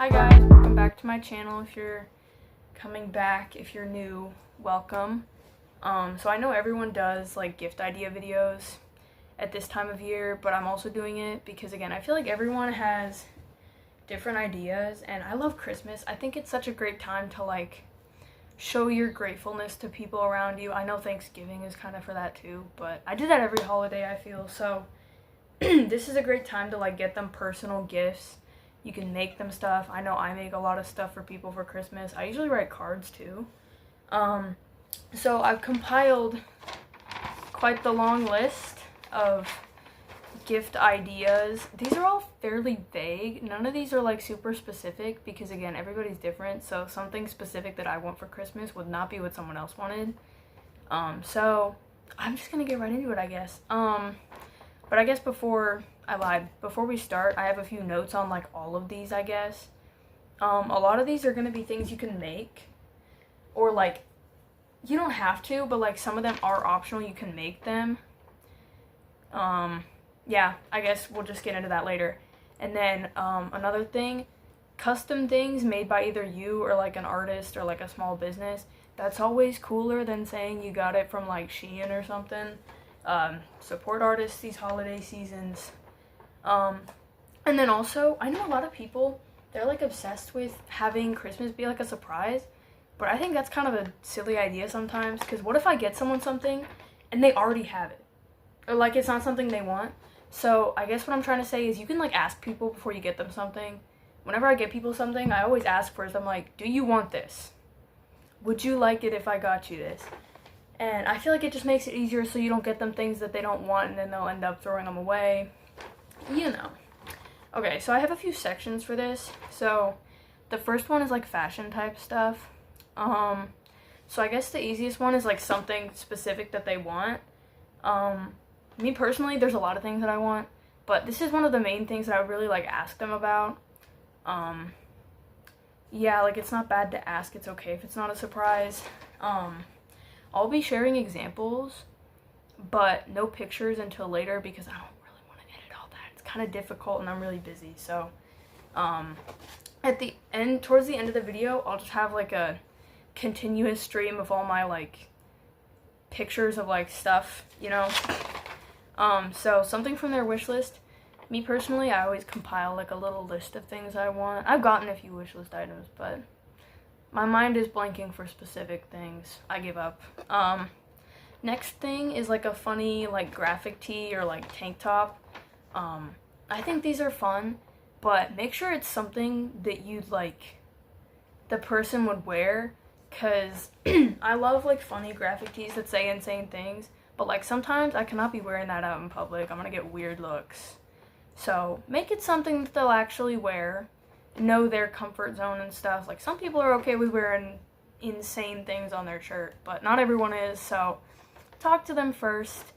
Hi guys, welcome back to my channel. If you're coming back, if you're new, welcome. So I know everyone does like gift idea videos at this time of year, but I'm also doing it because again, I feel like everyone has different ideas and I love Christmas. I think it's such a great time to like show your gratefulness to people around you. I know Thanksgiving is kind of for that too, but I do that every holiday I feel. So this is a great time to like get them personal gifts. You can make them stuff. I know I make a lot of stuff for people for Christmas. I usually write cards too. So I've compiled quite the long list of gift ideas. These are all fairly vague. None of these are like super specific because again, everybody's different. So something specific that I want for Christmas would not be what someone else wanted. So I'm just gonna get right into it, I guess. But I guess before we start, I have a few notes on like all of these, I guess. A lot of these are gonna be things you can make, or like, you don't have to, but like some of them are optional, you can make them. Yeah, I guess we'll just get into that later. And then, another thing, custom things made by either you or like an artist or like a small business, that's always cooler than saying you got it from like Shein or something. Support artists these holiday seasons. And then also, I know a lot of people, they're like obsessed with having Christmas be like a surprise, but I think that's kind of a silly idea sometimes, because what if I get someone something and they already have it? Or like it's not something they want. So I guess what I'm trying to say is you can like ask people before you get them something. Whenever I get people something, I always ask first, I'm like, do you want this? Would you like it if I got you this? And I feel like it just makes it easier so you don't get them things that they don't want and then they'll end up throwing them away. You know. Okay, so I have a few sections for this. So the first one is like fashion type stuff. So I guess the easiest one is like something specific that they want. Me personally, there's a lot of things that I want, but this is one of the main things that I really like ask them about. Yeah, like it's not bad to ask. It's okay if it's not a surprise. I'll be sharing examples, but no pictures until later because I don't really want to edit all that. It's kind of difficult and I'm really busy. So, at the end, towards the end of the video, I'll just have like a continuous stream of all my like pictures of like stuff, you know? So something from their wish list. Me personally, I always compile like a little list of things I want. I've gotten a few wish list items, but my mind is blanking for specific things. I give up. Next thing is like a funny like graphic tee or like tank top. I think these are fun, but make sure it's something that you'd like the person would wear, because I love like funny graphic tees that say insane things, but like sometimes I cannot be wearing that out in public. I'm gonna get weird looks. So make it something that they'll actually wear, know their comfort zone and stuff. Like some people are okay with wearing insane things on their shirt, but not everyone is, so talk to them first.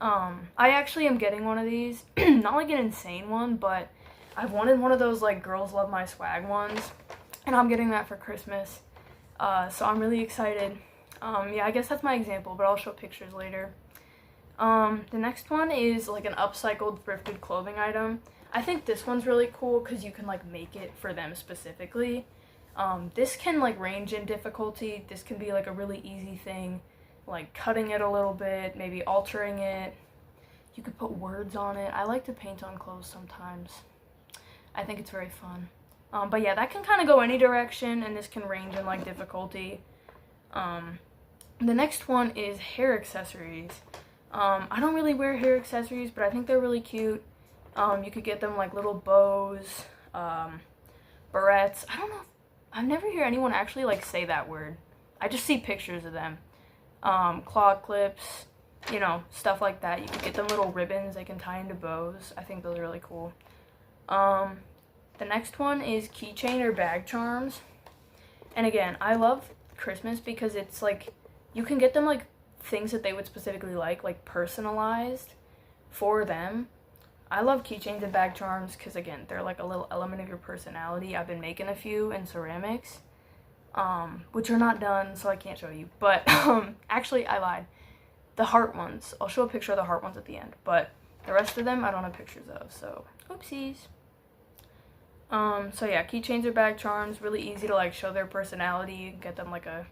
I actually am getting one of these. Not like an insane one, but I've wanted one of those like girls love my swag ones, and I'm getting that for Christmas. So I'm really excited. Yeah, I guess that's my example, but I'll show pictures later. The next one is like an upcycled thrifted clothing item. I think this one's really cool because you can like make it for them specifically. This can like range in difficulty. This can be like a really easy thing, like cutting it a little bit, maybe altering it. You could put words on it. I like to paint on clothes sometimes. I think it's very fun. But yeah, that can kind of go any direction, and this can range in like difficulty. The next one is hair accessories. I don't really wear hair accessories, but I think they're really cute. You could get them like little bows, barrettes. I don't know. I've never heard anyone actually like say that word. I just see pictures of them. Claw clips, you know, stuff like that. You could get them little ribbons they can tie into bows. I think those are really cool. The next one is keychain or bag charms. And again, I love Christmas because it's like, you can get them like things that they would specifically like personalized for them. I love keychains and bag charms because again, they're like a little element of your personality. I've been making a few in ceramics, which are not done, so I can't show you. But actually, I lied. The heart ones, I'll show a picture of the heart ones at the end, but the rest of them I don't have pictures of, so oopsies. So yeah, keychains or bag charms, really easy to like show their personality. You can get them like a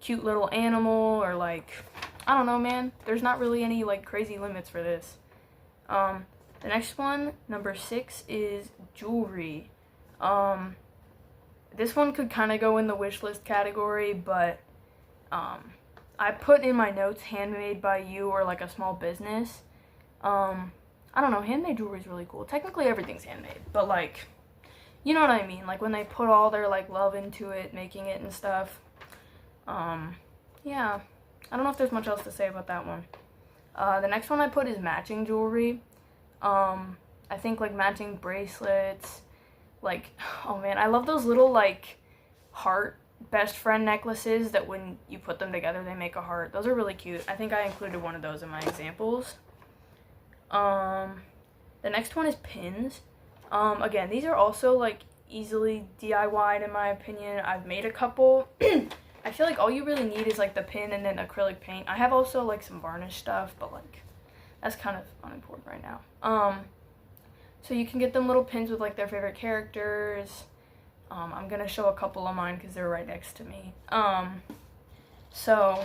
cute little animal or like, I don't know, man. There's not really any like crazy limits for this. The next one, number 6, is jewelry. This one could kind of go in the wish list category, but I put in my notes handmade by you or like a small business. I don't know, handmade jewelry is really cool. Technically everything's handmade, but like, you know what I mean? Like when they put all their like love into it, making it and stuff. Yeah, I don't know if there's much else to say about that one. The next one I put is matching jewelry. I think like matching bracelets, like, oh man, I love those little like heart best friend necklaces that when you put them together they make a heart. Those are really cute. I think I included one of those in my examples. The next one is pins. Again, these are also like easily DIY'd in my opinion. I've made a couple. I feel like all you really need is like the pin and then acrylic paint. I have also like some varnish stuff, but like that's kind of unimportant right now. So you can get them little pins with like their favorite characters. I'm gonna show a couple of mine because they're right next to me. So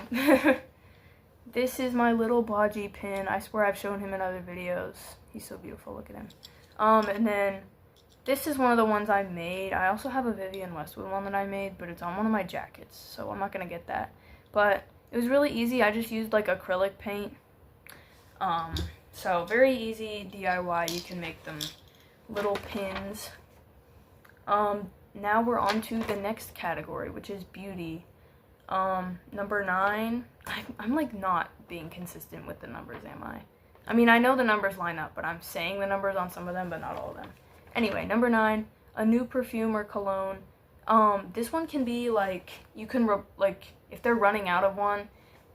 this is my little Baji pin. I swear I've shown him in other videos. He's so beautiful, look at him. And then this is one of the ones I made. I also have a Vivienne Westwood one that I made, but it's on one of my jackets, so I'm not gonna get that. But it was really easy. I just used like acrylic paint. So very easy DIY. You can make them little pins. Now we're on to the next category, which is beauty. Number 9. I'm like not being consistent with the numbers, am I? I mean, I know the numbers line up, but I'm saying the numbers on some of them, but not all of them. Anyway, number 9, a new perfume or cologne. This one can be like, you can, like, if they're running out of one,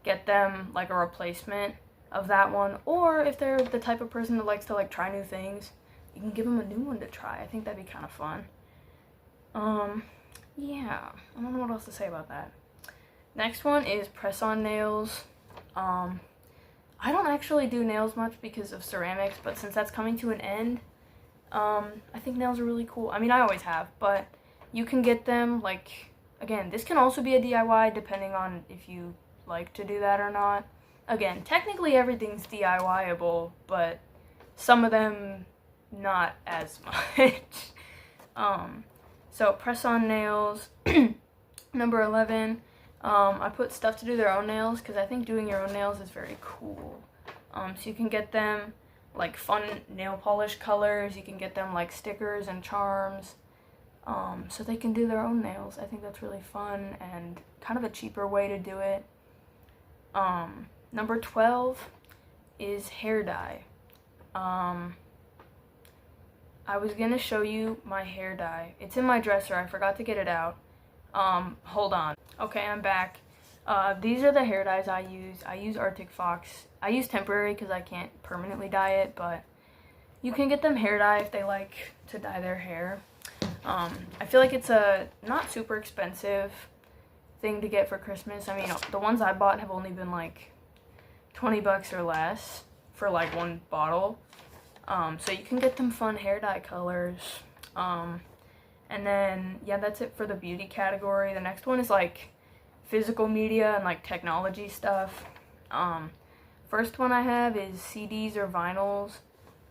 get them like a replacement of that one. Or if they're the type of person that likes to like try new things, you can give them a new one to try. I think that'd be kind of fun. Yeah, I don't know what else to say about that. Next one is press-on nails. I don't actually do nails much because of ceramics, but since that's coming to an end, I think nails are really cool. I mean, I always have, but you can get them, like, again, this can also be a DIY depending on if you like to do that or not. Again, technically everything's DIY-able, but some of them not as much. So press-on nails. Number 11, I put stuff to do their own nails because I think doing your own nails is very cool. So you can get them like fun nail polish colors. You can get them like stickers and charms. So they can do their own nails. I think that's really fun and kind of a cheaper way to do it. Number 12 is hair dye. I was gonna show you my hair dye. It's in my dresser. I forgot to get it out. Hold on. Okay, I'm back. These are the hair dyes I use. I use Arctic Fox. I use temporary because I can't permanently dye it, but you can get them hair dye if they like to dye their hair. I feel like it's a not super expensive thing to get for Christmas. I mean, the ones I bought have only been like 20 bucks or less for like one bottle. So you can get them fun hair dye colors. And then, yeah, that's it for the beauty category. The next one is like physical media and like technology stuff. First one I have is CDs or vinyls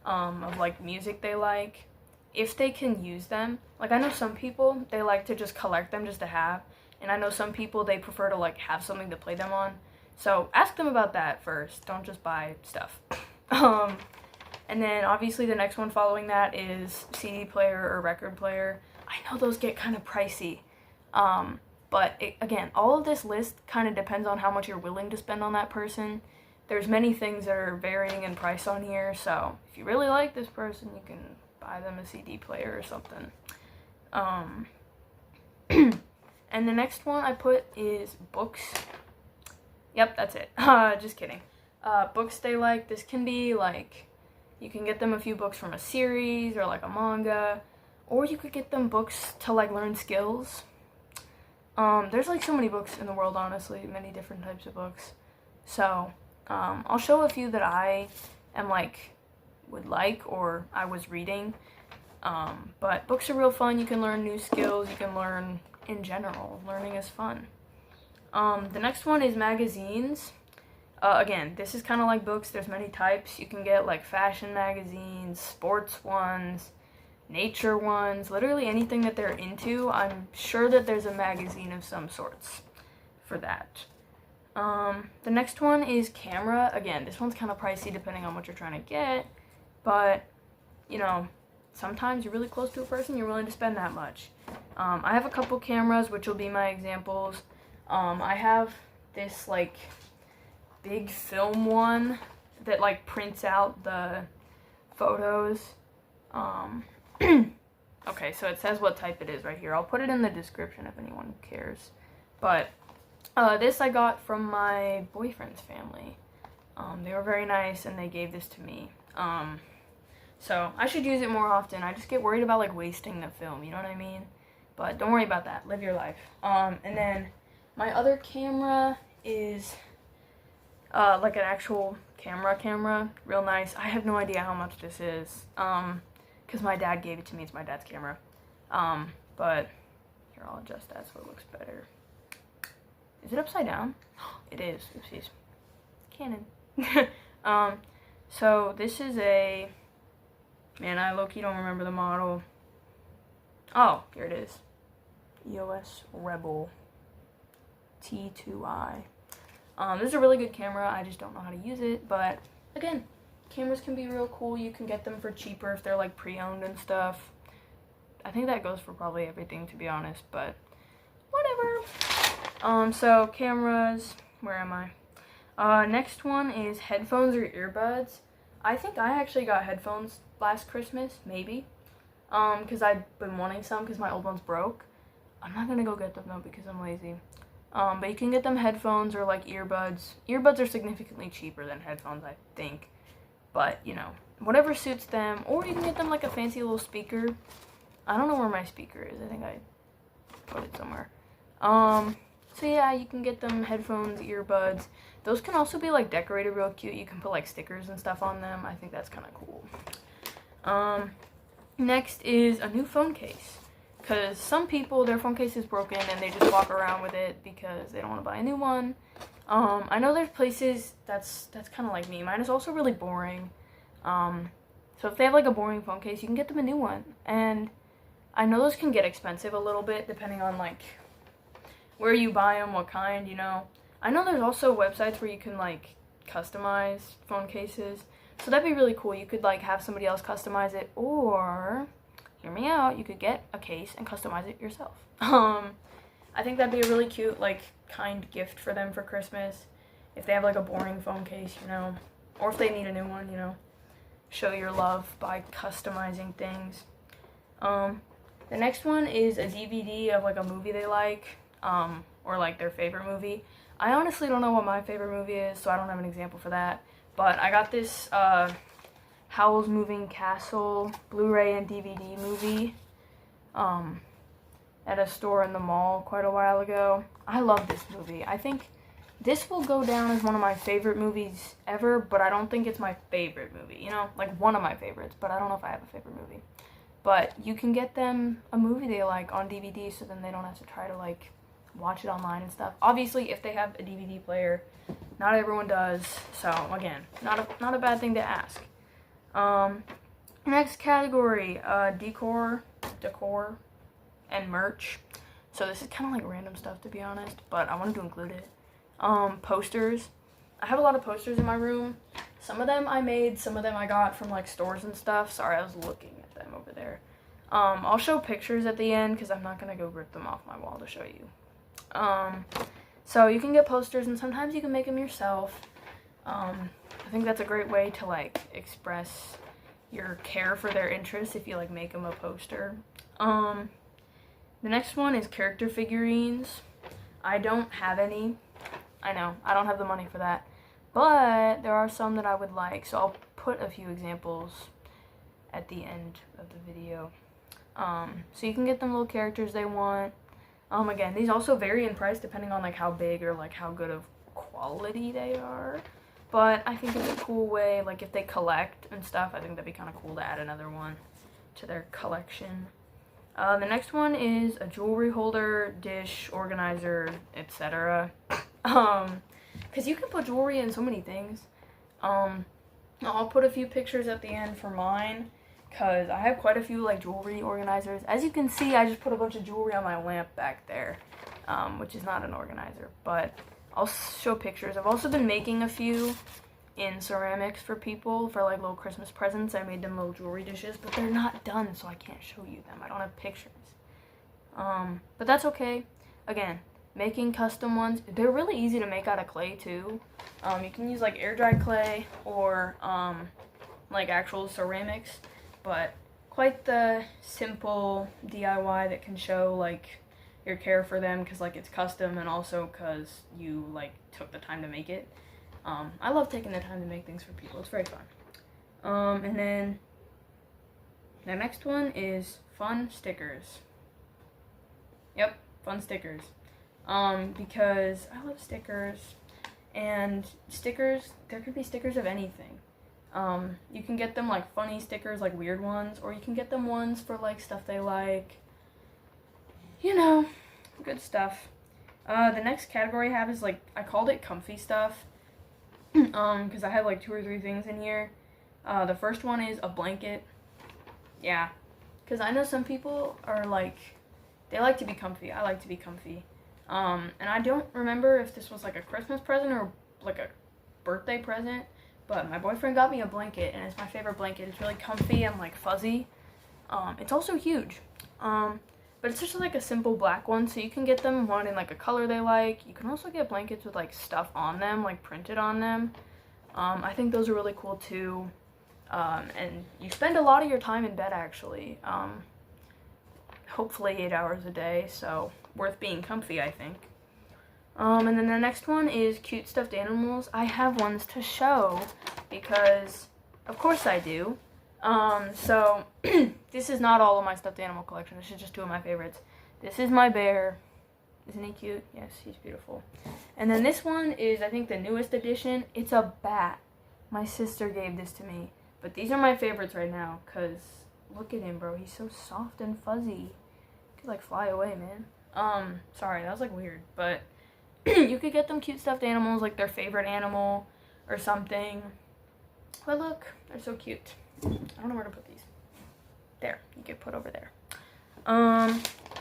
of like music they like. If they can use them. Like I know some people, they like to just collect them just to have. And I know some people, they prefer to like have something to play them on. So ask them about that first. Don't just buy stuff. And then obviously the next one following that is CD player or record player. I know those get kind of pricey. But again, all of this list kind of depends on how much you're willing to spend on that person. There's many things that are varying in price on here. So if you really like this person, you can buy them a CD player or something. And the next one I put is books. Yep, that's it. Just kidding. Books they like. This can be like, you can get them a few books from a series or like a manga, or you could get them books to like learn skills. There's like so many books in the world, honestly, many different types of books. So I'll show a few that I am like would like or I was reading. But books are real fun. You can learn new skills. You can learn in general. Learning is fun. The next one is magazines. Again, this is kind of like books. There's many types. You can get like fashion magazines, sports ones, nature ones, literally anything that they're into. I'm sure that there's a magazine of some sorts for that. The next one is camera. Again, this one's kind of pricey depending on what you're trying to get, but you know, sometimes you're really close to a person, you're willing to spend that much. I have a couple cameras, which will be my examples. I have this like big film one that like prints out the photos. Okay, so it says what type it is right here. I'll put it in the description if anyone cares. But this I got from my boyfriend's family. They were very nice and they gave this to me. So I should use it more often. I just get worried about like wasting the film, you know what I mean? But don't worry about that. Live your life. And then my other camera is like an actual camera. Real nice. I have no idea how much this is. Because my dad gave it to me. It's my dad's camera. But here, I'll adjust that so it looks better. Is it upside down? It is. Oopsies. Canon. So this is a... Man, I low-key don't remember the model. Oh, here it is. EOS Rebel T2i. This is a really good camera. I just don't know how to use it. But, again, cameras can be real cool. You can get them for cheaper if they're, like, pre-owned and stuff. I think that goes for probably everything, to be honest. But, whatever. So, cameras. Where am I? Next one is headphones or earbuds. I think I actually got headphones last Christmas, maybe. Because I've been wanting some because my old ones broke. I'm not going to go get them, though, because I'm lazy. But you can get them headphones or, like, earbuds. Earbuds are significantly cheaper than headphones, I think. But, you know, whatever suits them. Or you can get them, like, a fancy little speaker. I don't know where my speaker is. I think I put it somewhere. So, yeah, you can get them headphones, earbuds. Those can also be, like, decorated real cute. You can put, like, stickers and stuff on them. I think that's kind of cool. Next is a new phone case. Because some people, their phone case is broken and they just walk around with it because they don't want to buy a new one. I know there's places that's kind of like me. Mine is also really boring. So if they have, like, a boring phone case, you can get them a new one. And I know those can get expensive a little bit depending on, like, where you buy them, what kind, you know. I know there's also websites where you can, like, customize phone cases. So that'd be really cool. You could, like, have somebody else customize it. Or, hear me out, you could get a case and customize it yourself. I think that'd be a really cute, like, kind gift for them for Christmas. If they have, like, a boring phone case, you know. Or if they need a new one, you know. Show your love by customizing things. The next one is a DVD of, like, a movie they like. Or, like, their favorite movie. I honestly don't know what my favorite movie is, so I don't have an example for that. But I got this Howl's Moving Castle Blu-ray and DVD movie at a store in the mall quite a while ago. I love this movie. I think this will go down as one of my favorite movies ever, but I don't think it's my favorite movie. You know, like one of my favorites, but I don't know if I have a favorite movie. But you can get them a movie they like on DVD, so then they don't have to try to, like, watch it online and stuff. Obviously, if they have a DVD player, not everyone does. So again, not a bad thing to ask. Next category, decor, and merch. So this is kind of like random stuff, to be honest, but I wanted to include it. Posters. I have a lot of posters in my room. Some of them I made, some of them I got from, like, stores and stuff. Sorry, I was looking at them over there. I'll show pictures at the end because I'm not gonna go rip them off my wall to show you. So you can get posters, and sometimes you can make them yourself. I think that's a great way to, like, express your care for their interests if you, like, make them a poster. The next one is character figurines. I don't have any. I know, I don't have the money for that. But there are some that I would like, so I'll put a few examples at the end of the video. So you can get them little characters they want. Again, these also vary in price depending on, like, how big or, like, how good of quality they are. But I think it's a cool way, like, if they collect and stuff, I think that'd be kind of cool to add another one to their collection. The next one is a jewelry holder, dish, organizer, etc. Because you can put jewelry in so many things. I'll put a few pictures at the end for mine, because I have quite a few like jewelry organizers. As you can see, I just put a bunch of jewelry on my lamp back there, which is not an organizer, but I'll show pictures. I've also been making a few in ceramics for people for like little Christmas presents. I made them little jewelry dishes, but they're not done, so I can't show you them. I don't have pictures. But that's okay. Again, making custom ones, they're really easy to make out of clay too. You can use like air dried clay or like actual ceramics, but quite the simple DIY that can show like your care for them, because like it's custom and also because you like took the time to make it. I love taking the time to make things for people. It's very fun. And then the next one is fun stickers. Yep, fun stickers. Because I love stickers, and stickers, there could be stickers of anything. You can get them like funny stickers, like weird ones, or you can get them ones for like stuff they like. You know, good stuff. The next category I have is like, I called it comfy stuff. Because I have like 2 or 3 things in here. The first one is a blanket. Yeah, because I know some people are like, they like to be comfy. I like to be comfy. And I don't remember if this was like a Christmas present or like a birthday present, but my boyfriend got me a blanket, and it's my favorite blanket. It's really comfy and like fuzzy. It's also huge. But it's just like a simple black one, so you can get them one in like a color they like. You can also get blankets with like stuff on them, like printed on them. I think those are really cool too. And you spend a lot of your time in bed actually. Hopefully 8 hours a day, so worth being comfy, I think. And then the next one is cute stuffed animals. I have ones to show because of course I do. So this is not all of my stuffed animal collection. This is just 2 of my favorites. This is my bear. Isn't he cute? Yes, he's beautiful. And then this one is, I think, the newest edition. It's a bat. My sister gave this to me. But these are my favorites right now, because look at him, bro. He's so soft and fuzzy. He could, like, fly away, man. Sorry, that was, like, weird. But you could get them cute stuffed animals, like their favorite animal or something. But look, they're so cute. I don't know where to put these. There, you get put over there.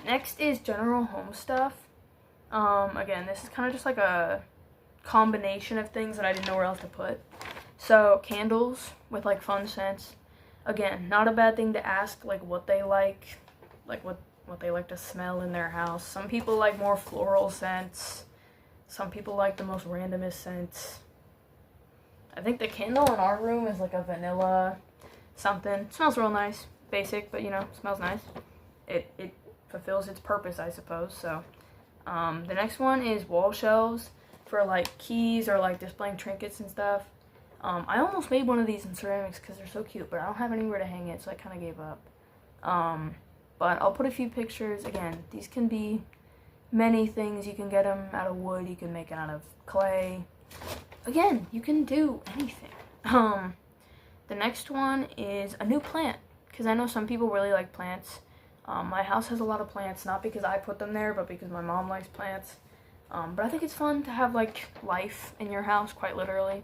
Next is general home stuff. Again, this is kind of just like a combination of things that I didn't know where else to put. So, candles with like fun scents. Again, not a bad thing to ask like what they like what they like to smell in their house. Some people like more floral scents. Some people like the most randomest scents. I think the candle in our room is like a vanilla something. It smells real nice. Basic, but you know, smells nice. It fulfills its purpose, I suppose. So the next one is wall shelves for like keys or like displaying trinkets and stuff. I almost made one of these in ceramics because they're so cute, but I don't have anywhere to hang it, so I kind of gave up. But I'll put a few pictures. Again, these can be many things. You can get them out of wood, you can make it out of clay. Again, you can do anything. The next one is a new plant, because I know some people really like plants. My house has a lot of plants, not because I put them there, but because my mom likes plants. But I think it's fun to have like life in your house, quite literally.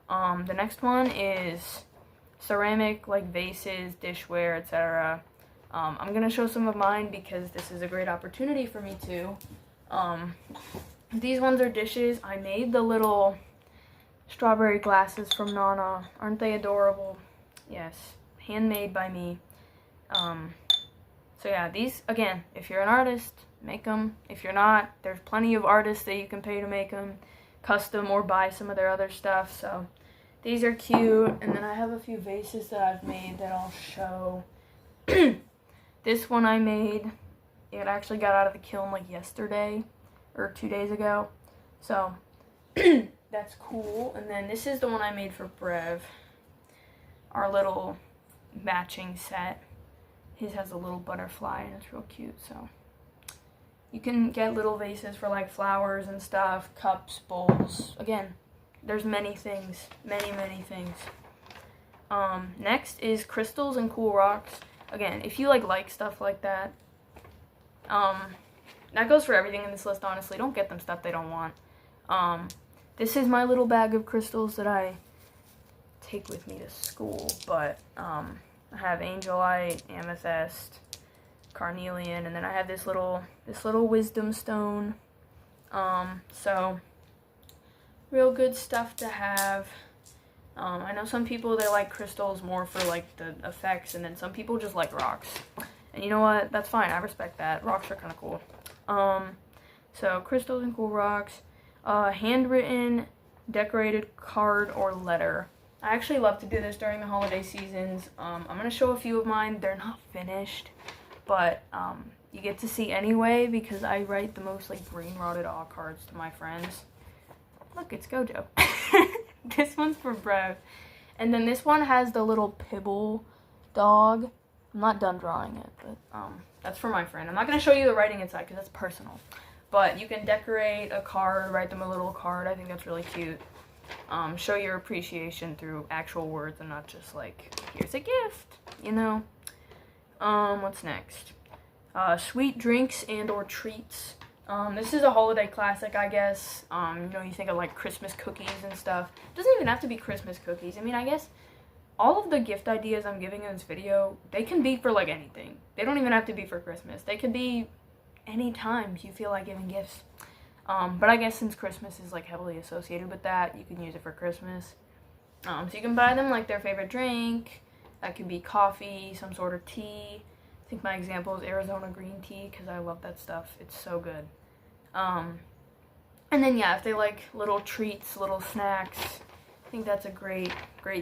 The next one is ceramic, like vases, dishware, etc. I'm going to show some of mine because this is a great opportunity for me to. These ones are dishes. I made the little strawberry glasses from Nana. Aren't they adorable? Yes. Handmade by me. So yeah, these, again, if you're an artist, make them. If you're not, there's plenty of artists that you can pay to make them custom or buy some of their other stuff. So these are cute. And then I have a few vases that I've made that I'll show. This one I made, it actually got out of the kiln like yesterday or 2 days ago. So that's cool. And then this is the one I made for Brev, our little matching set. His has a little butterfly and it's real cute. So you can get little vases for like flowers and stuff, cups, bowls. Again, there's many things, many things. Next is crystals and cool rocks. again, if you like stuff like that, that goes for everything in this list, honestly. Don't get them stuff they don't want. This is my little bag of crystals that I take with me to school, but I have angelite, amethyst, carnelian, and then I have this little wisdom stone. So real good stuff to have. I know some people, they like crystals more for like the effects, and then some people just like rocks. And you know what? That's fine. I respect that. Rocks are kind of cool. So crystals and cool rocks. Handwritten, decorated card or letter. I actually love to do this during the holiday seasons. I'm going to show a few of mine. They're not finished, but you get to see anyway because I write the most like brain rotted awe cards to my friends. Look, it's Gojo. This one's for Brev. And then this one has the little Pibble dog. I'm not done drawing it, but that's for my friend. I'm not going to show you the writing inside because that's personal. But you can decorate a card, write them a little card. I think that's really cute. Show your appreciation through actual words and not just like, here's a gift, you know. What's next? Sweet drinks and or treats. This is a holiday classic, I guess. You know, you think of like Christmas cookies and stuff. It doesn't even have to be Christmas cookies. I mean, I guess all of the gift ideas I'm giving in this video, they can be for like anything. They don't even have to be for Christmas. They could be any time you feel like giving gifts. But I guess since Christmas is like heavily associated with that, you can use it for Christmas. So you can buy them like their favorite drink. That could be coffee, some sort of tea. I think my example is Arizona green tea because I love that stuff. It's so good. And then yeah, if they like little treats, little snacks, I think that's a great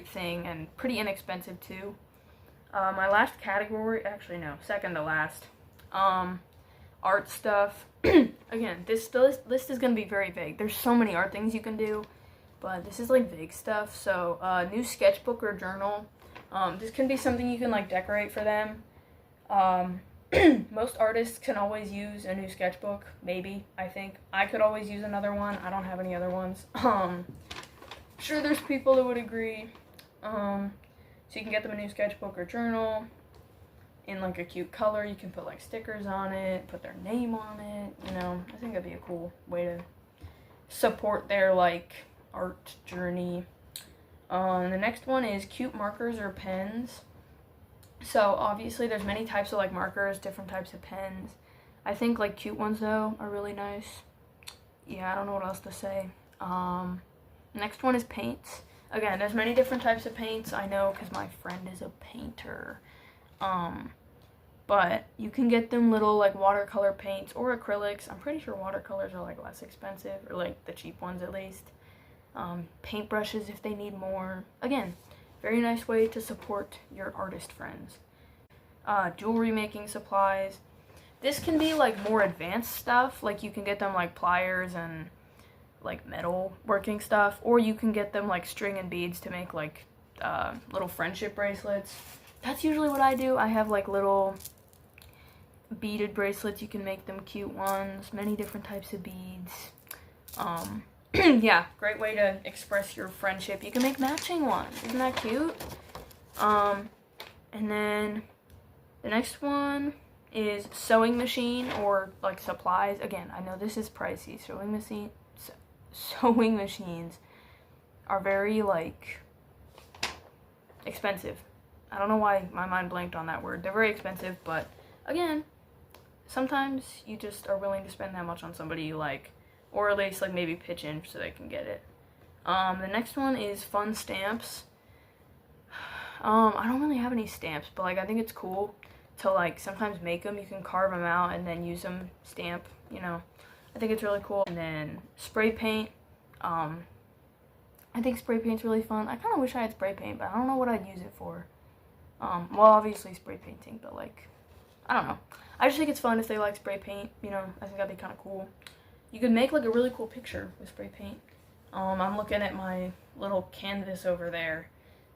thing and pretty inexpensive too. My last category, actually no, second to last, art stuff. Again, this list is going to be very vague. There's so many art things you can do, but this is like vague stuff. So new sketchbook or journal. This can be something you can like decorate for them. Most artists can always use a new sketchbook, maybe, I think. I could always use another one. I don't have any other ones. Sure, there's people that would agree. So you can get them a new sketchbook or journal in like a cute color. You can put like stickers on it, put their name on it, you know. I think that'd be a cool way to support their like art journey. The next one is cute markers or pens. So obviously there's many types of like markers, different types of pens. I think like cute ones though are really nice. Yeah, I don't know what else to say. Next one is paints. Again, there's many different types of paints. I know because my friend is a painter. But you can get them little like watercolor paints or acrylics. I'm pretty sure watercolors are like less expensive, or like the cheap ones at least. Paintbrushes if they need more. Again, very nice way to support your artist friends. Jewelry making supplies. This can be like more advanced stuff. Like you can get them like pliers and like metal working stuff, or you can get them like string and beads to make like little friendship bracelets. That's usually what I do. I have like little beaded bracelets. You can make them cute ones, many different types of beads. Yeah, great way to express your friendship. You can make matching ones. Isn't that cute? And then the next one is sewing machine or like supplies. Again, I know this is pricey. Sewing machines are very like expensive. I don't know why my mind blanked on that word. They're very expensive, but again, sometimes you just are willing to spend that much on somebody you like, or at least like maybe pitch in so they can get it. The next one is fun stamps. I don't really have any stamps, but like I think it's cool to like sometimes make them. You can carve them out and then use them stamp, you know. I think it's really cool. And then spray paint. I think spray paint's really fun. I kind of wish I had spray paint, but I don't know what I'd use it for. Well, obviously spray painting, but like, I don't know. I just think it's fun if they like spray paint, you know. I think that'd be kind of cool. You could make like a really cool picture with spray paint. I'm looking at my little canvas over there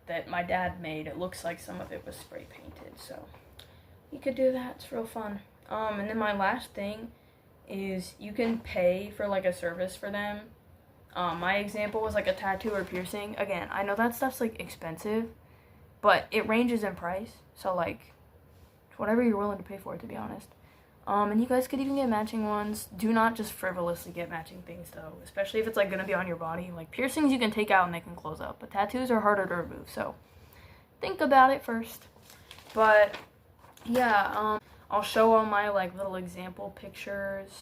that my dad made. It looks like some of it was spray painted, so you could do that. It's real fun. And then my last thing is you can pay for like a service for them. My example was like a tattoo or piercing. Again, I know that stuff's like expensive, but it ranges in price. So like, whatever you're willing to pay for it, to be honest. And you guys could even get matching ones. Do not just frivolously get matching things, though, especially if it's like gonna be on your body. Like piercings you can take out and they can close up, but tattoos are harder to remove, so think about it first. But yeah, I'll show all my like little example pictures.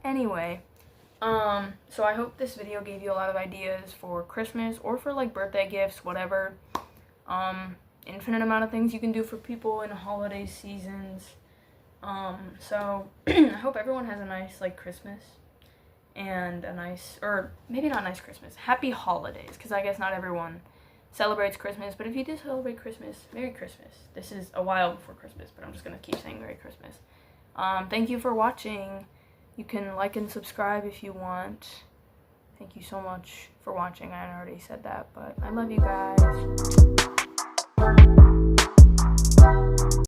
Anyway, so I hope this video gave you a lot of ideas for Christmas or for like birthday gifts, whatever. Infinite amount of things you can do for people in holiday seasons. So I hope everyone has a nice like Christmas and a nice, or maybe not nice Christmas, happy holidays, because I guess not everyone celebrates Christmas, but if you do celebrate Christmas, Merry Christmas. This is a while before Christmas, but I'm just gonna keep saying Merry Christmas. Thank you for watching. You can like and subscribe if you want. Thank you so much for watching. I already said that, but I love you guys.